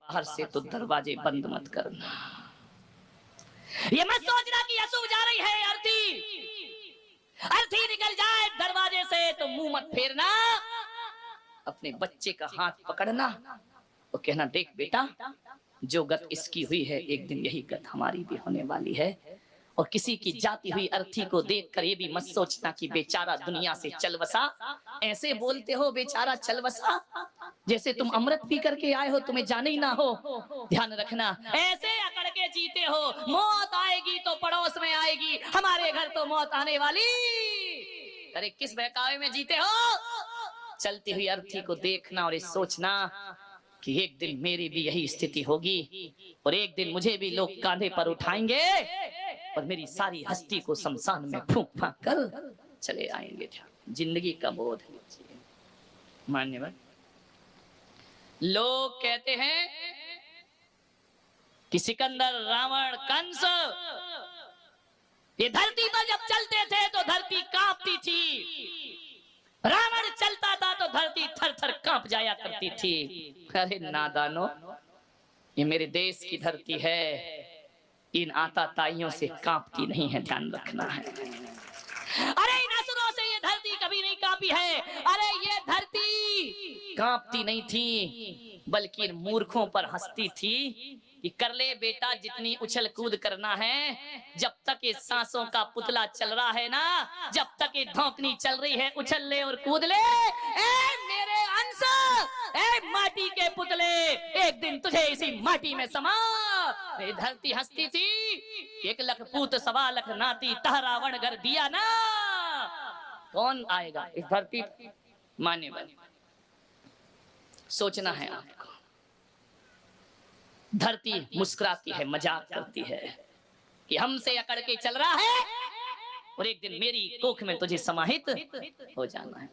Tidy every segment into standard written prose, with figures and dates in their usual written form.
बाहर से तो दरवाजे बंद मत करना। ये मत सोचना कि अशुभ जा रही है अर्थी निकल जाए दरवाजे से तो मुंह मत फेरना। अपने बच्चे का हाथ पकड़ना और कहना देख बेटा, जो गत इसकी हुई है एक दिन यही गत हमारी भी होने वाली है। और किसी की जाती हुई अर्थी को देखकर ये भी मत सोचना कि बेचारा दुनिया से चल बसा। ऐसे बोलते हो बेचारा चल बसा जैसे तुम अमृत पी करके आए हो, तुम्हें जाने ही ना हो। ध्यान रखना, ऐसे अकड़ के जीते हो, मौत आएगी तो पड़ोस में आएगी, हमारे घर तो मौत आने वाली। अरे किस बहकावे में जीते हो? चलती हुई अर्थी को देखना और ये सोचना कि एक दिन मेरी भी यही स्थिति होगी और एक दिन मुझे भी लोग कांधे पर उठाएंगे और मेरी सारी हस्ती को शमशान में फूंक फांक कर चले आएंगे। जिंदगी का बोध लीजिए। मान्यवर, लोग कहते हैं कि सिकंदर, रावण, कंस ये धरती पर जब चलते थे तो धरती कांपती थी। रावण चलता था तो धरती थर थर कांप जाया करती थी। अरे नादानो, ये मेरे देश की धरती है, इन आताताइयों से कांपती नहीं है, ध्यान रखना है। अरे इन असुरों से ये धरती कभी नहीं कांपी है। अरे ये धरती कांपती नहीं थी बल्कि इन मूर्खों पर हंसती थी कि कर ले बेटा जितनी उछल कूद करना है, जब तक ये सांसों का पुतला चल रहा है ना, जब तक ये धौंकनी चल रही है, उछल ले और कूद ले। ए मेरे अंश, ए माटी के पुतले, एक दिन तुझे इसी माटी में समा। ये धरती हंसती थी, 1 लाख पूत 1.25 लाख नाती तहरावण घर दिया ना, कौन आएगा इस धरती? मान्यवर, सोचना है आपको। धरती मुस्कुराती है, मजाक करती है कि हमसे अकड़ के चल रहा है और एक दिन मेरी कोख में तुझे समाहित हो जाना है।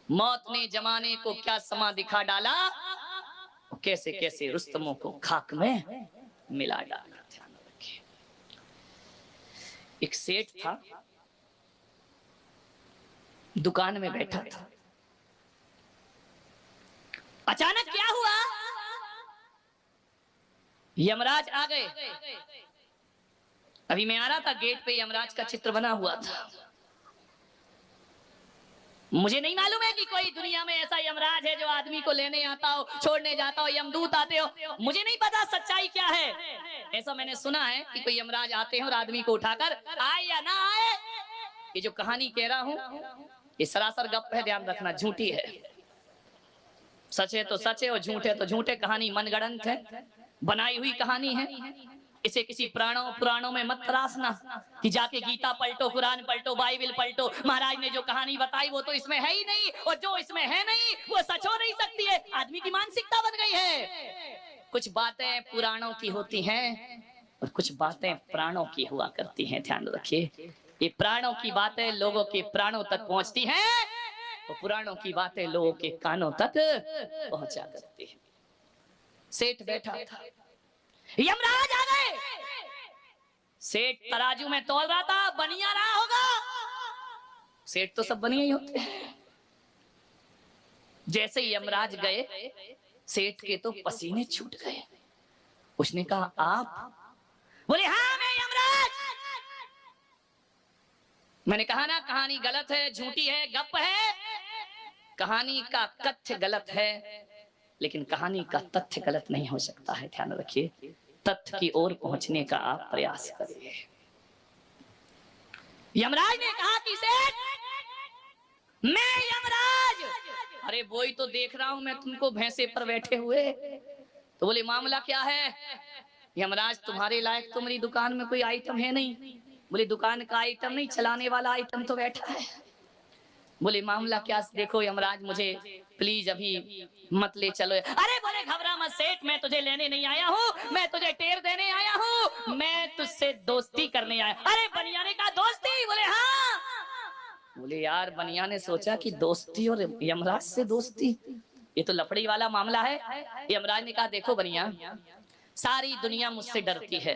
मौत ने जमाने को क्या समा दिखा डाला, कैसे कैसे रुस्तमों को खाक में मिला डाला। ध्यान रखिए। एक सेठ था, दुकान में बैठा था। अचानक क्या हुआ, यमराज आ गए। अभी मैं आ रहा था, गेट पे यमराज का चित्र बना हुआ था। मुझे नहीं मालूम है कि कोई दुनिया में ऐसा यमराज है जो आदमी को लेने आता हो, छोड़ने जाता हो, यमदूत आते हो। मुझे नहीं पता सच्चाई क्या है, ऐसा मैंने सुना है कि कोई यमराज आते हैं और आदमी को उठाकर आए या ना आए। ये जो कहानी कह रहा हूं ये सरासर गप है, ध्यान रखना, झूठी है। सच है तो सच है और झूठ है तो झूठ है। कहानी मनगढ़ंत है, बनाई हुई कहानी है। इसे किसी पुराणों में मत तराशना कि जाके गीता पलटो, कुरान पलटो, बाइबल पलटो। महाराज ने जो कहानी बताई वो तो इसमें है ही नहीं, और जो इसमें है नहीं वो सच हो नहीं सकती है। आदमी की मानसिकता बन गई है। कुछ बातें पुराणों की होती हैं और कुछ बातें प्राणों की हुआ करती हैं। ध्यान रखिए, ये प्राणों की बातें लोगों के प्राणों तक पहुंचती हैं और पुराणों की बातें लोगों के कानों तक पहुंचा करती है। सेठ बैठा था, यमराज आ गए। सेठ तराजू में तौल रहा था, बनिया रहा होगा। सेठ तो सब बनिया ही होते हैं। जैसे ही यमराज गए, सेठ के तो पसीने छूट गए। उसने कहा आप? बोले हाँ मैं यमराज। मैंने कहा ना कहानी गलत है, झूठी है, गप है। कहानी का कथ्य गलत है लेकिन कहानी का तथ्य गलत नहीं हो सकता है। ध्यान रखिए, तथ्य की ओर पहुंचने का आप प्रयास करिए। यमराज ने कहा कि सेठ मैं यमराज। अरे वही तो देख रहा हूं मैं तुमको भैंसे पर बैठे हुए। तो बोले मामला क्या है? यमराज तुम्हारे लायक तो मेरी दुकान में कोई आइटम है नहीं। बोले दुकान का आइटम नहीं, चलाने वाला आइटम तो बैठा है। बोले मामला क्या? देखो यमराज मुझे प्लीज अभी मत ले चलो। अरे बोले घबरा मत सेठ, मैं तुझे लेने नहीं आया हूँ, मैं तुझे टेर देने आया हूँ, मैं तुझसे दोस्ती करने आया। अरे बनिया ने कहा दोस्ती? बोले हाँ। बोले यार बनिया ने सोचा कि दोस्ती और यमराज से दोस्ती, ये तो लफड़ी वाला मामला है। यमराज ने कहा देखो बनिया, सारी दुनिया मुझसे डरती है।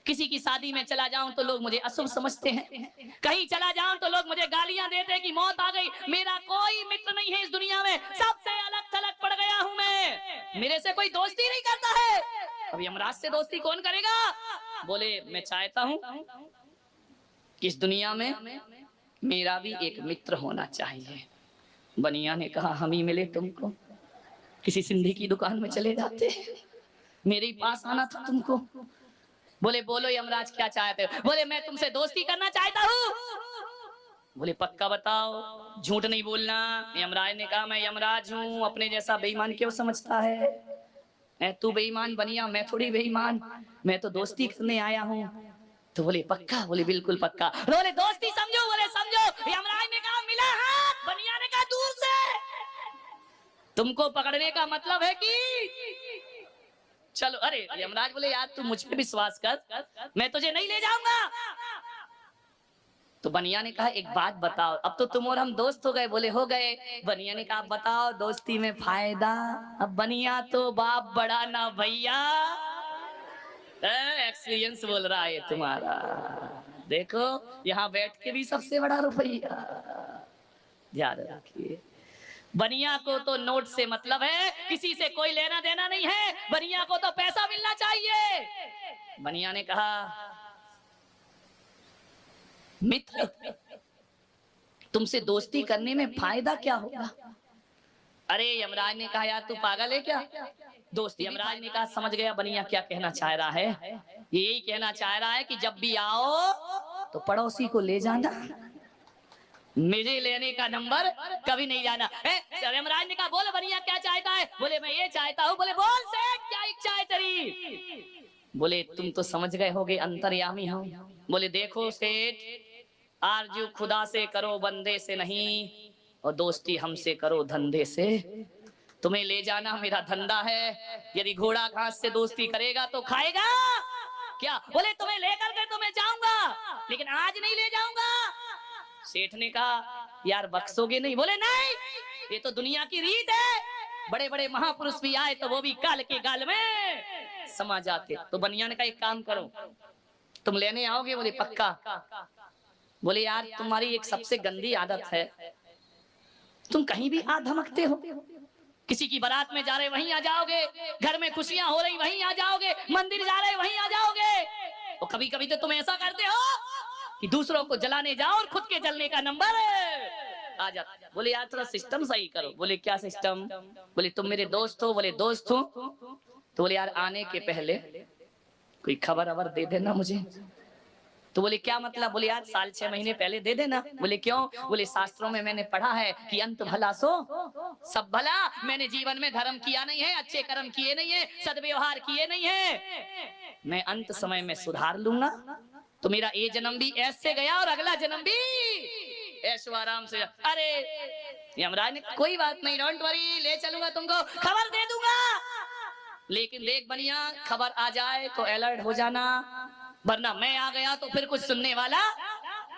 किसी की शादी में चला जाऊं तो लोग मुझे अशुभ समझते हैं, कहीं चला जाऊं तो लोग मुझे गालियां देते हैं कि मौत आ गई। मेरा कोई मित्र नहीं है इस दुनिया में, सबसे अलग थलग पड़ गया हूं मैं, मेरे से कोई दोस्ती नहीं करता है। अब यमराज से दोस्ती कौन करेगा? बोले मैं चाहता हूं कि इस दुनिया में मेरा भी एक मित्र होना चाहिए। बनिया ने कहा हम ही मिले तुमको, किसी सिंधी की दुकान में चले जाते, मेरे ही पास आना था तुमको। बोले बोलो यमराज क्या चाहते हो? बोले मैं तुमसे दोस्ती करना चाहता हूँ। बोले पक्का बताओ, झूठ नहीं बोलना। यमराज ने कहा मैं यमराज हूँ, अपने जैसा बेईमान क्यों समझता है? तू बेईमान बनिया, मैं थोड़ी बेईमान, मैं तो दोस्ती करने आया हूँ। तो बोले पक्का? बोले बिल्कुल पक्का। बोले दोस्ती समझो? बोले समझो। यमराज ने कहा मिला हाथ, बनिया ने कहा दूर से। तुमको पकड़ने का मतलब है कि चलो। अरे यमराज बोले यार तू मुझ पे विश्वास कर, मैं तुझे नहीं ले जाऊंगा। तो बनिया ने कहा एक बात बताओ, अब तो तुम और हम दोस्त हो गए। बोले हो गए। बनिया ने कहा बताओ दोस्ती में फायदा। अब बनिया तो बाप बड़ा ना भैया, एक्सपीरियंस बोल रहा है तुम्हारा। देखो यहाँ बैठ के भी सबसे बड़ा रुपया, ध्यान रखिए। बनिया को तो नोट से मतलब है, किसी से कोई लेना देना नहीं है, बनिया को तो पैसा मिलना चाहिए। बनिया ने कहा मित्र तुमसे दोस्ती करने में फायदा क्या होगा? अरे यमराज ने कहा यार तू पागल है क्या, दोस्ती। यमराज ने कहा समझ गया बनिया क्या कहना चाह रहा है। यही कहना चाह रहा है कि जब भी आओ तो पड़ोसी को ले जाना, मुझे लेने का नंबर कभी नहीं जाना। यमराज ने कहा बोल बनिया क्या चाहता है? बोले मैं ये चाहता हूँ। बोले बोल सेठ क्या इच्छा है तेरी? बोले तुम तो समझ गए होगे अंतर्यामी हो। बोले देखो सेठ, आरजू खुदा से करो बंदे से नहीं, और दोस्ती हमसे करो धंधे से। तुम्हें ले जाना मेरा धंधा है, यदि घोड़ा घास से दोस्ती करेगा तो खाएगा क्या? बोले तुम्हें लेकर के तो मैं जाऊंगा, लेकिन आज नहीं ले जाऊंगा। सेठ ने कहा यार बख्शोगे नहीं? बोले नहीं, ये तो दुनिया की रीत है, बड़े बड़े महापुरुष भी आए तो वो भी काल के गाल में समा जाते। तो बनिया ने कहा एक काम करो, तुम लेने आओगे? बोले पक्का। बोले यार तुम्हारी एक सबसे गंदी आदत है, तुम कहीं भी आ धमकते हो। किसी की बारात में जा रहे वहीं आ जाओगे, घर में खुशियां हो रही वहीं आ जाओगे, मंदिर जा रहे वहीं आ जाओगे। और कभी कभी तो तुम ऐसा करते हो कि दूसरों को जलाने जाओ और खुद के जलने का नंबर आ जाता। बोले यार थोड़ा सिस्टम सही करो। बोले क्या सिस्टम? बोले तुम मेरे दोस्त हो। बोले दोस्त हो। तो बोले यार आने के पहले कोई खबर अबर दे देना मुझे। तो बोले क्या मतलब? बोले यार साल 6 महीने पहले दे देना। बोले क्यों? बोले शास्त्रों में मैंने पढ़ा है कि अंत भला सो सब भला। मैंने जीवन में धर्म किया नहीं है, अच्छे कर्म किए नहीं है, सद्व्यवहार किए नहीं है, मैं अंत समय में सुधार लूंगा तो मेरा ये जन्म भी ऐसे गया और अगला जन्म भी ऐशो आराम से। अरे यमराज ने कोई बात नहीं, डोंट वरी, ले चलूंगा तुमको, खबर दे दूंगा, लेकिन देख बनिया खबर आ जाए तो अलर्ट हो जाना, वरना मैं आ गया तो फिर कुछ सुनने वाला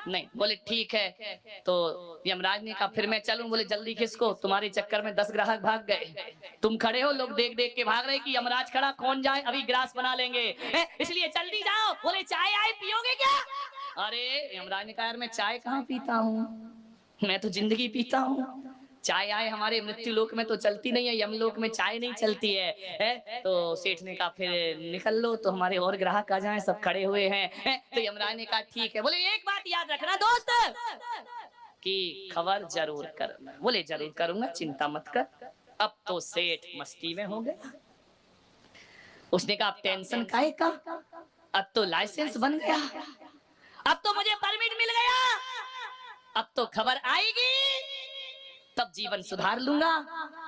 नहीं। बोले ठीक है। तो यमराज ने कहा फिर मैं चलूं? बोले जल्दी किसको, तुम्हारे चक्कर में 10 ग्राहक भाग गए, तुम खड़े हो, लोग देख देख के भाग रहे कि यमराज खड़ा, कौन जाए, अभी ग्रास बना लेंगे, इसलिए जल्दी जाओ। बोले चाय आए पियोगे क्या? अरे यमराज ने कहा यार मैं चाय कहाँ पीता हूँ, मैं तो जिंदगी पीता हूँ, चाय आए हमारे मृत्यु लोक में तो चलती नहीं है, यमलोक में चाय नहीं चलती है। तो सेठ ने कहा फिर निकल लो तो हमारे और ग्राहक आ जाएं, सब खड़े हुए हैं। तो यमराज ने कहा ठीक है। बोले एक बात याद रखना दोस्त कि खबर जरूर करना। बोले जरूर करूंगा, चिंता मत कर। अब तो सेठ मस्ती में हो गया, उसने कहा टेंशन काहे का, अब तो लाइसेंस बन गया, अब तो मुझे परमिट मिल गया, अब तो खबर आएगी तब जीवन सुधार लूंगा,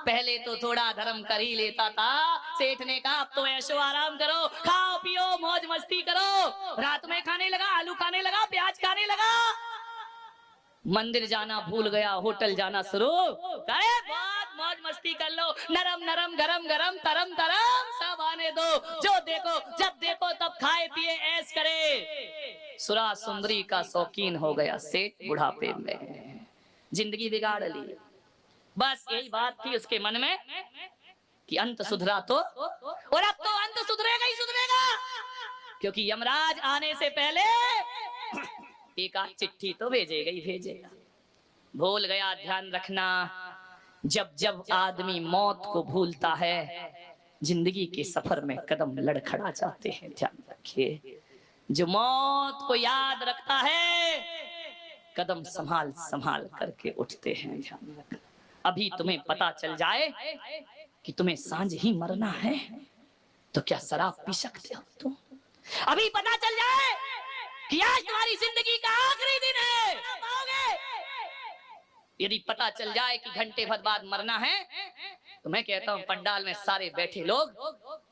पहले तो थोड़ा धर्म कर ही लेता था। सेठ ने कहा अब तो ऐशो आराम करो, खाओ पियो मौज मस्ती करो। रात में खाने लगा, आलू खाने लगा, प्याज खाने लगा, मंदिर जाना भूल गया, होटल जाना शुरू करे, बहुत मौज मस्ती कर लो, नरम नरम गरम गरम तरम तरम सब आने दो, जो देखो जब देखो तब खाए पिए ऐश करे। सुरा सुंदरी का शौकीन हो गया सेठ बुढ़ापे में, जिंदगी बिगाड़ ली। बस यही बात थी उसके मन में कि अंत सुधरा तो, और अब तो अंत सुधरेगा ही सुधरेगा, क्योंकि यमराज आने से पहले एक आध चिट्ठी तो भेजेगा ही भेजेगा। भूल गया, ध्यान रखना, जब जब आदमी मौत को भूलता है, जिंदगी के सफर में कदम लड़खड़ा जाते हैं। ध्यान रखिए, जो मौत को याद रखता है, कदम संभाल संभाल करके उठते हैं। ध्यान रखना, अभी तुम्हें पता चल जाए कि तुम्हें सांझ ही मरना है, तो क्या शराब पी सकते हो तुम? अभी पता चल जाए कि आज तुम्हारी जिंदगी का आखिरी दिन है, यदि पता चल जाए कि घंटे भर बाद मरना है, तो मैं कहता हूं पंडाल में सारे बैठे लोग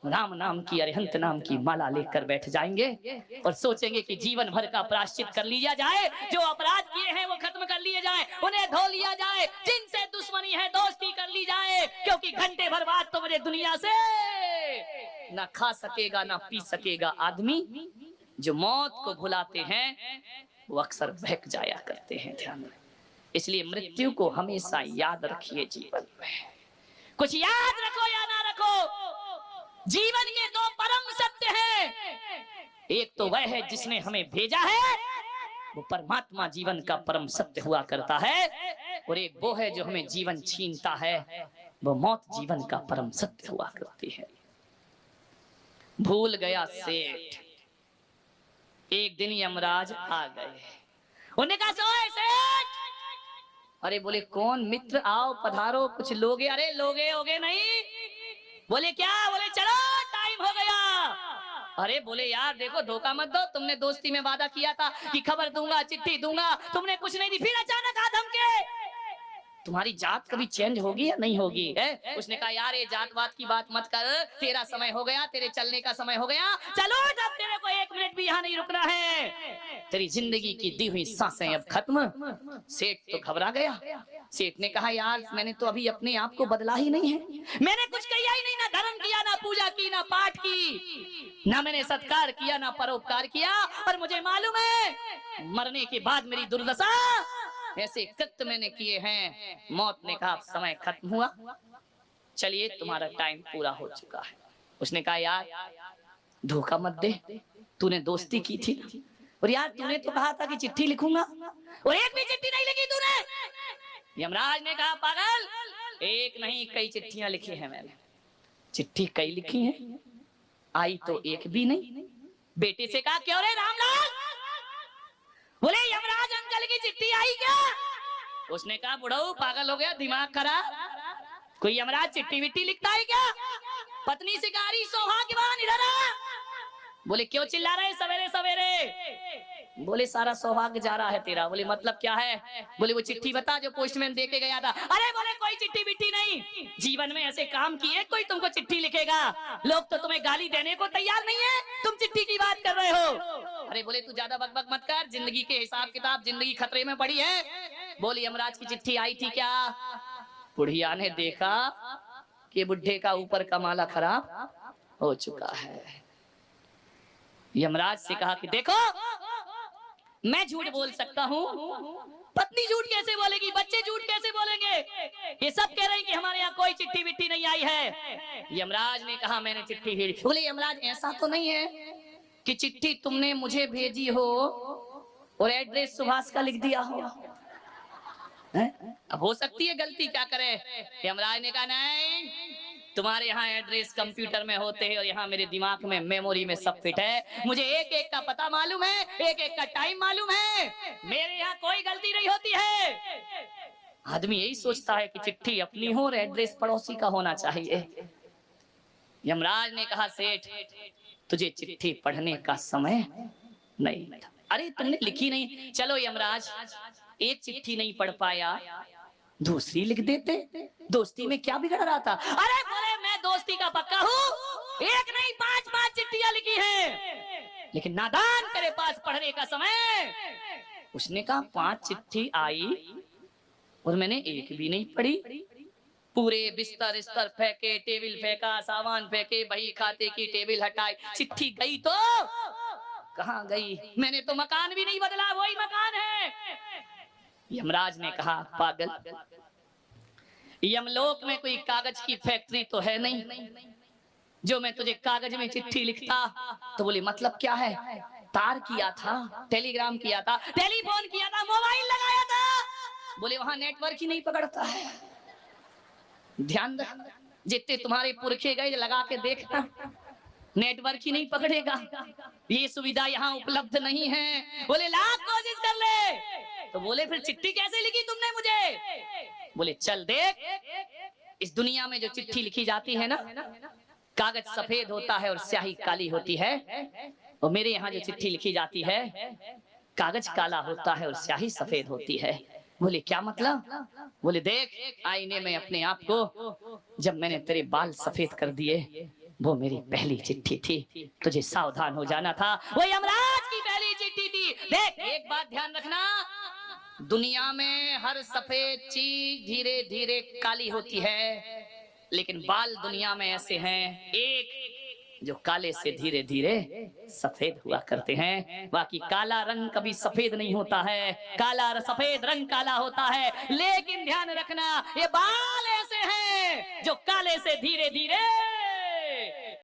राम नाम की, अरिहंत नाम की माला लेकर बैठ जाएंगे और सोचेंगे कि जीवन भर का प्रायश्चित कर लिया जाए, जो अपराध किए हैं वो खत्म कर लिए जाए, उन्हें धो लिया जाए, जिनसे दुश्मनी है दोस्ती कर ली जाए, क्योंकि घंटे भर बाद तो मुझे दुनिया से ना खा सकेगा ना पी सकेगा। आदमी जो मौत को भुलाते हैं वो अक्सर बहक जाया करते हैं। ध्यान रखें, इसलिए मृत्यु को हमेशा याद रखिए। जीवन में कुछ याद रखो या ना रखो, जीवन के दो परम सत्य हैं। एक तो वह है जिसने हमें भेजा है, वो परमात्मा जीवन का परम सत्य हुआ करता है, और एक वो है जो हमें जीवन छीनता है, वो मौत जीवन का परम सत्य हुआ करती है। भूल गया सेठ, एक दिन यमराज आ गए, उन्होंने कहा सोए सेठ। अरे बोले कौन? मित्र आओ पधारो, कुछ लोगे? अरे लोगे होगे नहीं। बोले क्या? बोले चलो टाइम हो गया। अरे बोले यार देखो धोखा मत दो, तुमने दोस्ती में वादा किया था कि खबर दूंगा, चिट्ठी दूंगा, तुमने कुछ नहीं दी, फिर अचानक आ धमके। तुम्हारी जात कभी चेंज होगी या नहीं होगी? है? उसने कहा यार ये जात वात की बात मत कर, तेरा समय हो गया, तेरे चलने का समय हो गया, चलो अब तेरे को एक मिनट भी यहाँ नहीं रुकना है, तेरी जिंदगी की दी हुई सांसें अब खत्म। सेठ तो घबरा गया। सेठ ने कहा यार मैंने तो अभी अपने आप को बदला ही नहीं है, मैंने कुछ किया ही नहीं, ना धर्म किया, ना पूजा की, ना पाठ की, ना मैंने सत्कार किया, ना परोपकार किया, और मुझे मालूम है मरने के बाद मेरी दुर्दशा ऐसे कृत्य मैंने किए हैं। मौत ने कहा समय खत्म हुआ, चलिए तुम्हारा टाइम पूरा हो चुका है। उसने कहा यार धोखा मत दे, तूने दोस्ती की थी और यार तूने तो कहा था कि चिट्ठी लिखूंगा, और एक भी चिट्ठी नहीं लिखी तूने। यमराज ने कहा पागल, एक नहीं कई चिट्ठियां लिखी हैं मैंने। चिट्ठी कई लिखी हैं, आई तो एक भी नहीं। बेटे से कहा क्यों रे रामलाल? बोले यमराज अंकल की चिट्ठी आई क्या? उसने कहा बुढ़ऊ पागल हो गया, दिमाग खराब, कोई यमराज चिट्ठी विट्ठी लिखता है क्या? पत्नी शिकारी सौभाग्यवान इधर आ। बोले क्यों चिल्ला रहे सवेरे सवेरे? बोले सारा सौभाग्य जा रहा है तेरा। बोले मतलब क्या है? बोले वो चिट्ठी बता जो पोस्टमैन दे के गया था। अरे बोले कोई चिट्ठी बिट्ठी नहीं, जीवन में ऐसे काम किए कोई तुमको चिट्ठी लिखेगा? लोग तो तुम्हें गाली देने को तैयार नहीं है, तुम चिट्ठी की बात कर रहे हो। अरे बोले तू ज्यादा बकबक मत कर, जिंदगी के हिसाब किताब, जिंदगी खतरे में पड़ी है। बोले यमराज की चिट्ठी आई थी क्या? बुढ़िया ने देखा कि बुढ़े का ऊपर का माला खराब हो चुका है। यमराज से कहा कि देखो मैं झूठ बोल सकता हूँ, पत्नी झूठ कैसे बोलेगी, बच्चे झूठ कैसे बोलेंगे? ये सब कह रहे हैं कि हमारे यहाँ कोई चिट्ठी विट्ठी नहीं आई है। यमराज ने कहा मैंने चिट्ठी भेजी। बोले यमराज ऐसा तो नहीं है कि चिट्ठी तुमने मुझे भेजी हो और एड्रेस सुभाष का लिख दिया हो? अब हो सकती है गलती, क्या करे? यमराज ने कहा नहीं, तुम्हारे यहाँ एड्रेस कंप्यूटर में होते हैं और यहाँ मेरे दिमाग में मेमोरी में सब फिट है, मुझे एक एक का पता मालूम है, एक एक का टाइम मालूम है, मेरे यहाँ कोई गलती नहीं होती है। आदमी यही सोचता है कि चिट्ठी अपनी हो और एड्रेस पड़ोसी का होना चाहिए। यमराज ने कहा सेठ तुझे चिट्ठी पढ़ने का समय नहीं था। अरे तुमने लिखी नहीं, चलो यमराज एक चिट्ठी नहीं पढ़ पाया, दूसरी लिख देते, दोस्ती में क्या बिगड़ रहा था? अरे बोले मैं दोस्ती का पक्का हूँ, एक नहीं 5-5 चिट्ठियां लिखी हैं, लेकिन नादान तेरे पास पढ़ने का समय। उसने कहा 5 चिट्ठी आई और मैंने एक भी नहीं पढ़ी। पूरे बिस्तर इस्तर फेंके, टेबल फेंका, सामान फेंके, बही खाते की टेबल हटाई, चिट्ठी गई तो कहाँ गई? मैंने तो मकान भी नहीं बदला, वही मकान है। यमराज ने कहा पागल, यमलोक में कोई कागज की फैक्ट्री तो है नहीं जो मैं तुझे कागज में चिट्ठी लिखता। तो बोले मतलब क्या है? तार किया था, टेलीग्राम किया था, टेलीफोन किया था, मोबाइल लगाया था। बोले वहां नेटवर्क ही नहीं पकड़ता है। ध्यान रख, जितने तुम्हारे पुरखे गए लगा के देखना, नेटवर्क ही नहीं पकड़ेगा, ये सुविधा यहाँ उपलब्ध नहीं है। बोले लाख कोशिश कर ले। तो बोले फिर चिट्ठी कैसे लिखी तुमने मुझे? बोले चल देख, इस दुनिया में जो चिट्ठी लिखी जाती है ना, कागज सफेद होता है और स्याही काली होती है, और मेरे यहाँ जो चिट्ठी लिखी जाती है कागज काला होता है और स्याही सफेद होती है। बोले क्या मतलब? बोले देख, आईने में अपने आप को, जब मैंने तेरे बाल सफेद कर दिए वो मेरी पहली चिट्ठी थी, तुझे सावधान हो जाना था, वो यमराज की पहली चिट्ठी थी। देख एक बात ध्यान रखना, दुनिया में हर सफेद चीज धीरे धीरे काली होती है, लेकिन बाल दुनिया में ऐसे हैं एक जो काले से धीरे धीरे सफेद हुआ करते हैं। बाकी काला रंग कभी सफेद नहीं होता है, काला सफेद रंग काला होता है, लेकिन ध्यान रखना ये बाल ऐसे हैं जो काले से धीरे धीरे